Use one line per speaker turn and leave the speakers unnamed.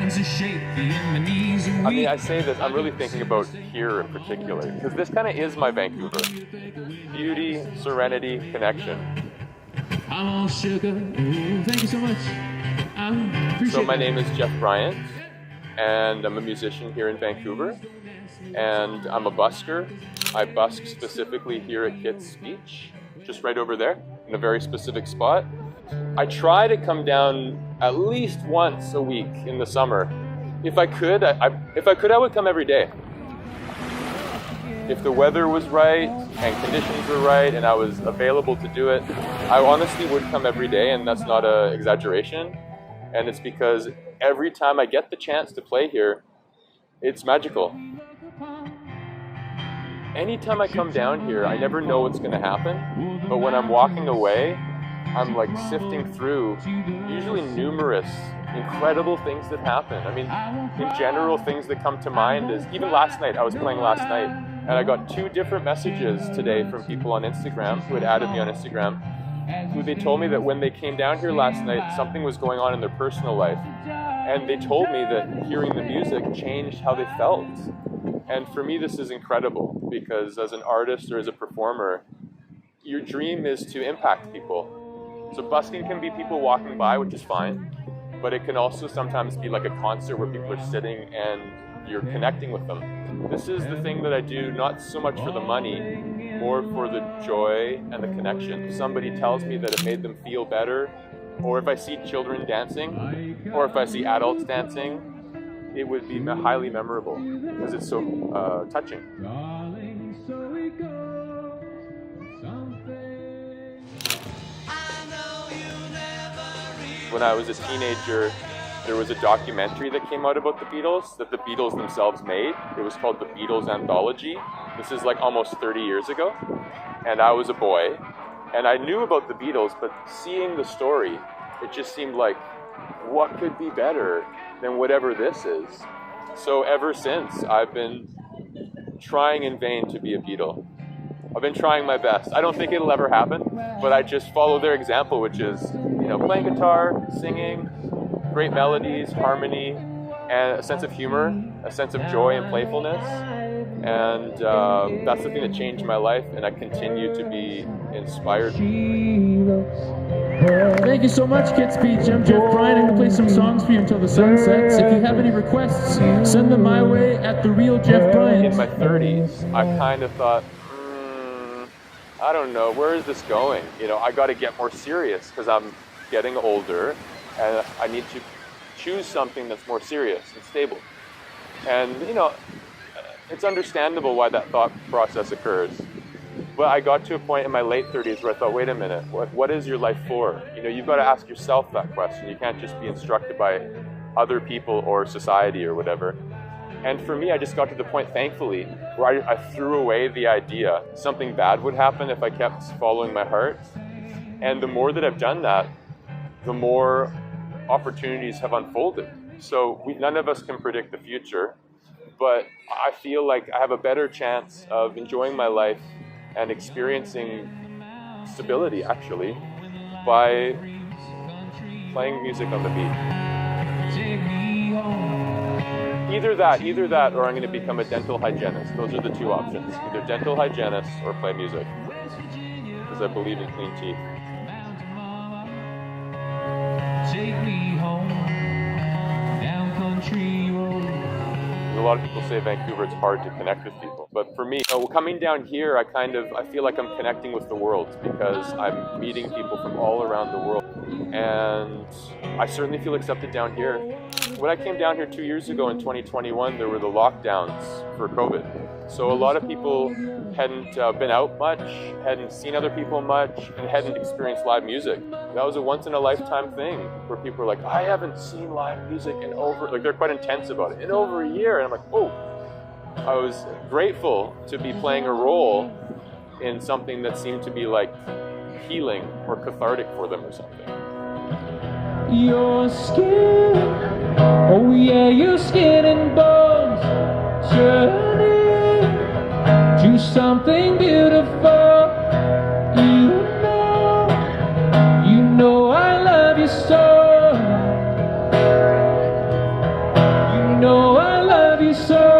hands are shaking, my knees are weak.
I mean, I say this, I'm really thinking about here in particular, because this kind of is my Vancouver. Beauty, serenity, connection.
I'm all sugar. Ooh, thank you so much.
So my name is Jeff Bryant, and I'm a musician here in Vancouver, and I'm a busker. I busk specifically here at Kitts Beach, just right over there, in a very specific spot. I try to come down at least once a week in the summer. If I could, I would come every day. If the weather was right and conditions were right and I was available to do it, I honestly would come every day, and that's not an exaggeration. And it's because every time I get the chance to play here, it's magical. Anytime I come down here, I never know what's going to happen, but when I'm walking away, I'm like sifting through usually numerous incredible things that happen. I mean, in general, things that come to mind is, even last night, I was playing last night, and I got 2 different messages today from people on Instagram who had added me on Instagram, who they told me that when they came down here last night, something was going on in their personal life. And they told me that hearing the music changed how they felt. And for me, this is incredible, because as an artist or as a performer, your dream is to impact people. So busking can be people walking by, which is fine, but it can also sometimes be like a concert where people are sitting and you're connecting with them. This is the thing that I do, not so much for the money, more for the joy and the connection. If somebody tells me that it made them feel better, or if I see children dancing, or if I see adults dancing, it would be highly memorable, because it's so touching. When I was a teenager, there was a documentary that came out about the Beatles that the Beatles themselves made. It was called The Beatles Anthology. This is like almost 30 years ago. And I was a boy, and I knew about the Beatles, but seeing the story, it just seemed like, what could be better than whatever this is? So ever since, I've been trying in vain to be a Beatle. I've been trying my best. I don't think it'll ever happen, but I just follow their example, which is, playing guitar, singing, great melodies, harmony, and a sense of humor, a sense of joy and playfulness. And that's the thing that changed my life, and I continue to be inspired.
Thank you so much, Kitts Beach. I'm Jeff Bryant. I'm going to play some songs for you until the sun sets. If you have any requests, send them my way at The Real Jeff Bryant.
In my 30s, I kind of thought, I don't know, where is this going? I got to get more serious, because I'm getting older, and I need to choose something that's more serious and stable. And, it's understandable why that thought process occurs. But I got to a point in my late 30s where I thought, wait a minute, what is your life for? You've got to ask yourself that question. You can't just be instructed by other people or society or whatever. And for me, I just got to the point, thankfully, where I threw away the idea something bad would happen if I kept following my heart. And the more that I've done that, the more opportunities have unfolded. So none of us can predict the future, but I feel like I have a better chance of enjoying my life and experiencing stability, actually, by playing music on the beat. Either that, or I'm going to become a dental hygienist. Those are the 2 options. Either dental hygienist or play music, because I believe in clean teeth.
Take me home, down country road.
A lot of people say Vancouver, it's hard to connect with people. But for me, coming down here, I feel like I'm connecting with the world, because I'm meeting people from all around the world. And I certainly feel accepted down here. When I came down here 2 years ago in 2021, there were the lockdowns for COVID. So a lot of people hadn't been out much, hadn't seen other people much, and hadn't experienced live music. That was a once-in-a-lifetime thing, where people were like, I haven't seen live music in they're quite intense about it, in over a year. And I'm like, oh. I was grateful to be playing a role in something that seemed to be like healing or cathartic for them or something.
Your skin, oh yeah, your skin and bones turning to something beautiful. You know I love you so. so